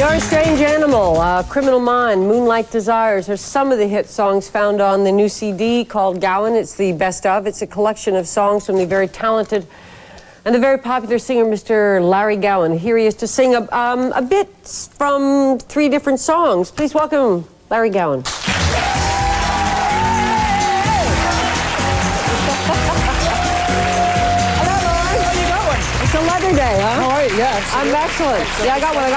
You're a Strange Animal, Criminal Mind, Moonlight Desires are some of the hit songs found on the new CD called Gowan. It's the best of. It's a collection of songs from the very talented and the very popular singer, Mr. Larry Gowan. Here he is to sing a bit from 3 different songs. Please welcome Larry Gowan. It's a leather day, huh? All right, yeah. I'm excellent. Yeah, I got one.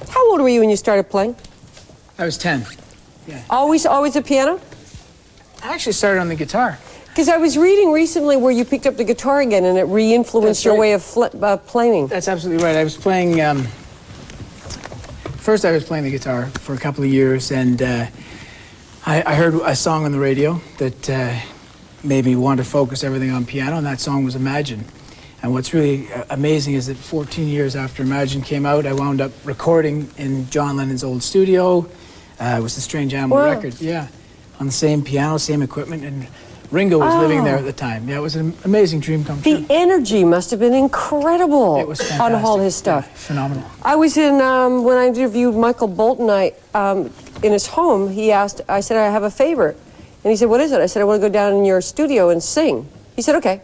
How old were you when you started playing? I was 10. Yeah. Always a piano? I actually started on the guitar. Because I was reading recently where you picked up the guitar again and it re-influenced your way of playing. That's absolutely right. I was playing, first I was playing the guitar for a couple of years, and I heard a song on the radio that made me want to focus everything on piano, and that song was Imagine. And what's really amazing is that 14 years after Imagine came out, I wound up recording in John Lennon's old studio. It was the Strange Animal record, yeah, on the same piano, same equipment, and Ringo was living there at the time. Yeah, it was an amazing dream come true. The energy must have been incredible. It was fantastic. On all his stuff. Yeah, phenomenal. I was in, when I interviewed Michael Bolton, in his home, I said, I have a favor. And he said, what is it? I said, I want to go down in your studio and sing. He said, okay.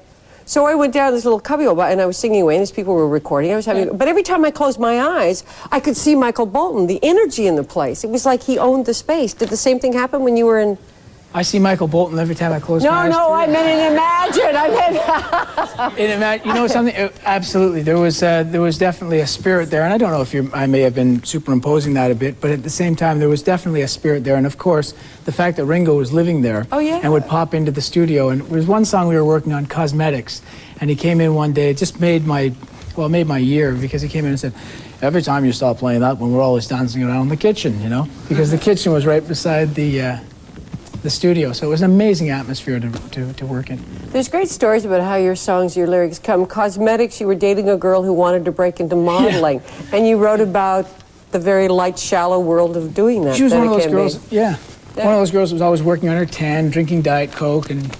So I went down this little cubbyhole, and I was singing away, and these people were recording. But every time I closed my eyes, I could see Michael Bolton, the energy in the place. It was like he owned the space. Did the same thing happen when you were in... I see Michael Bolton every time I close my eyes. No, I meant in Imagine. In Imagine, you know something? Absolutely. There was definitely a spirit there, and I don't know if I may have been superimposing that a bit, but at the same time, there was definitely a spirit there. And of course, the fact that Ringo was living there and would pop into the studio. And there was one song we were working on, Cosmetics, and he came in one day. It just made my year, because he came in and said, every time you stop playing that one, we're always dancing around the kitchen, you know? Because the kitchen was right beside the studio, so it was an amazing atmosphere to work in. There's great stories about how your songs, your lyrics come. Cosmetics, you were dating a girl who wanted to break into modeling, and you wrote about the very light, shallow world of doing that. She was one of those girls, one of those girls who was always working on her tan, drinking Diet Coke, and...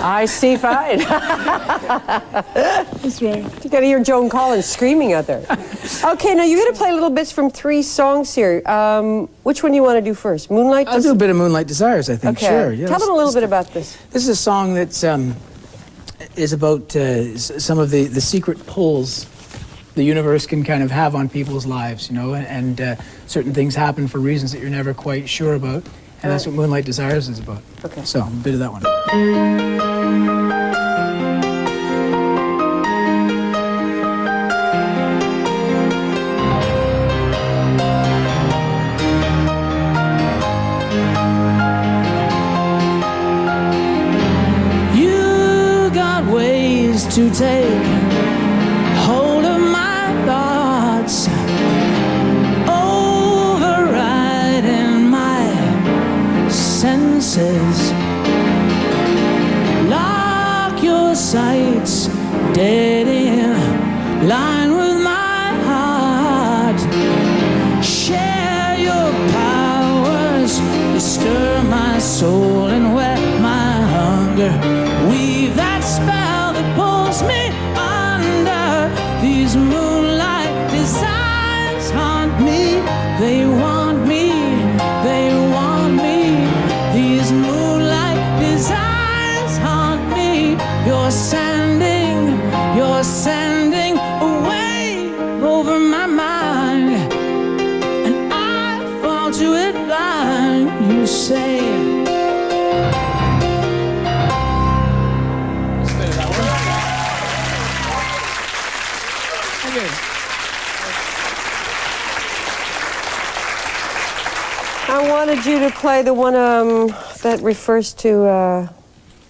I see fine. That's right. You gotta hear Joan Collins screaming out there. Okay, now you're gonna play little bits from 3 songs here. Which one do you want to do first? Moonlight? I'll do a bit of Moonlight Desires, I think. Okay. Sure. Yeah, Tell them a little bit about this. This is a song that is about some of the secret pulls the universe can kind of have on people's lives, you know, and certain things happen for reasons that you're never quite sure about. And that's what Moonlight Desires is about. Okay. So, a bit of that one. You got ways to take hold of my thoughts, overriding my senses. Lock your sights dead in line with my heart. Share your powers, stir my soul and whet my hunger. Weave that spell that pulls me under. These moonlight desires haunt me. They want me, they want me. These moonlight desires haunt me. You're sending a wave over my mind, and I fall to it blind. You say. I wanted you to play the one that refers to,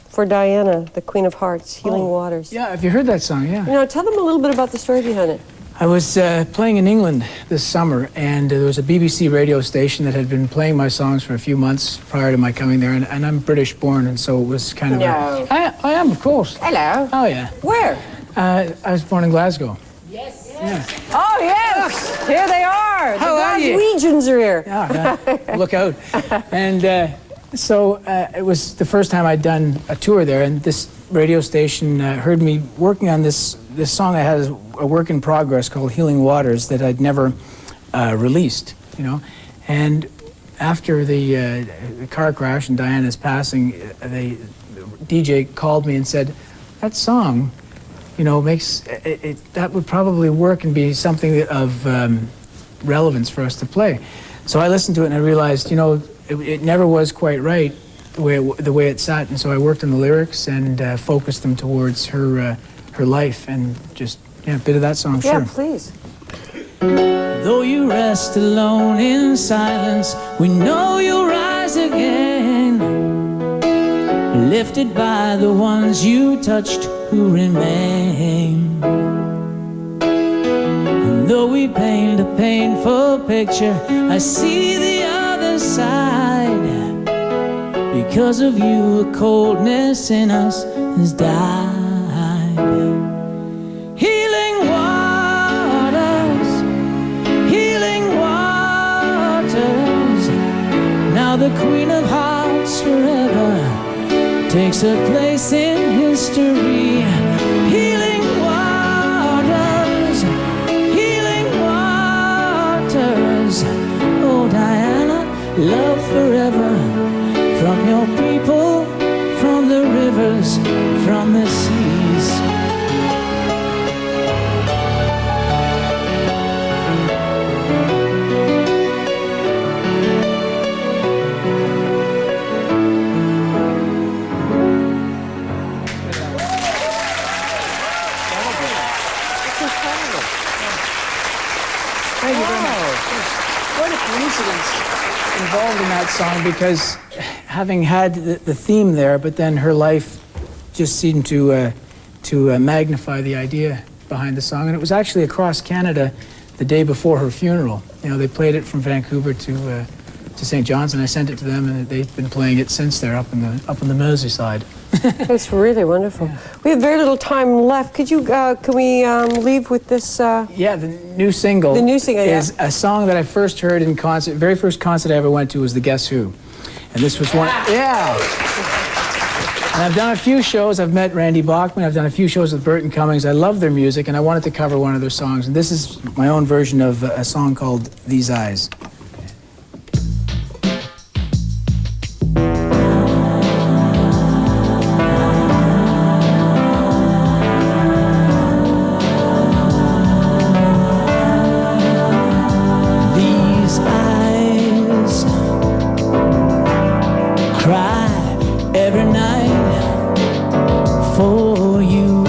for Diana, the Queen of Hearts, Healing Waters. Yeah, have you heard that song? Yeah. You know, tell them a little bit about the story behind it. I was playing in England this summer, and there was a BBC radio station that had been playing my songs for a few months prior to my coming there, and I'm British born, and so it was kind of I am, of course. Hello. Oh, yeah. Where? I was born in Glasgow. Yes. Yeah. Oh, yes! Here they are! How the are you? Glaswegians are here. Yeah, look out. And so it was the first time I'd done a tour there, and this radio station heard me working on this this song I had is a work in progress called Healing Waters that I'd never released, you know. And after the car crash and Diana's passing, the DJ called me and said, that song, you know, makes that would probably work and be something of relevance for us to play. So I listened to it and I realized, you know, it never was quite right the way it sat, and so I worked on the lyrics and focused them towards her life, and just a bit of that song. Yeah, sure. please. Though you rest alone in silence, we know you'll rise again, lifted by the ones you touched who remain. And though we paint a painful picture, I see the other side. Because of you, a coldness in us has died. Healing waters, healing waters. Now the Queen of Hearts forever takes her place in history. Healing waters, healing waters. Oh, Diana, love forever. From your people, from the rivers, from the seas. Thank you very much. Quite a coincidence involved in that song, because having had the theme there, but then her life just seemed to magnify the idea behind the song. And it was actually across Canada the day before her funeral. You know, they played it from Vancouver to St. John's, and I sent it to them, and they've been playing it since there up in the Merseyside. It's really wonderful. We have very little time left. Could you, can we leave with this? Yeah, the new single. The new single, is a song that I first heard in concert. Very first concert I ever went to was the Guess Who, and this was one. Yeah. And I've done a few shows. I've met Randy Bachman. I've done a few shows with Burton Cummings. I love their music, and I wanted to cover one of their songs. And this is my own version of a song called These Eyes. Every night for you,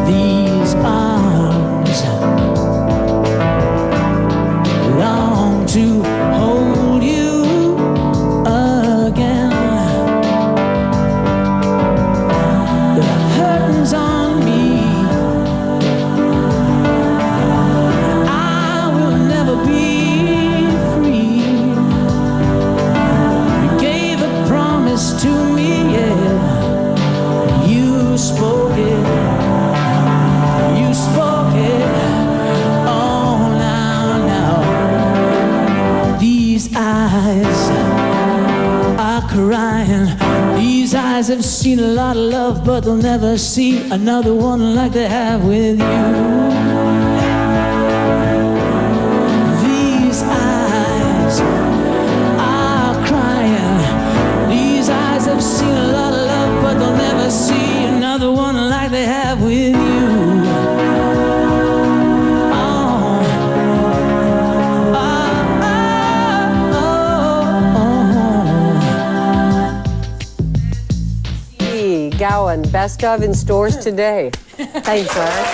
these arms long to hold you again. The curtains on me, I will never be free. You gave a promise to me, yeah. You spoke it, you spoke it. Oh, now, these eyes are crying. These eyes have seen a lot of love, but they'll never see another one like they have with you. These eyes are crying. These eyes have seen a lot of love, but they'll never see another one like they have with you. Oh, Gowan, best of in stores today. Thanks, Larry.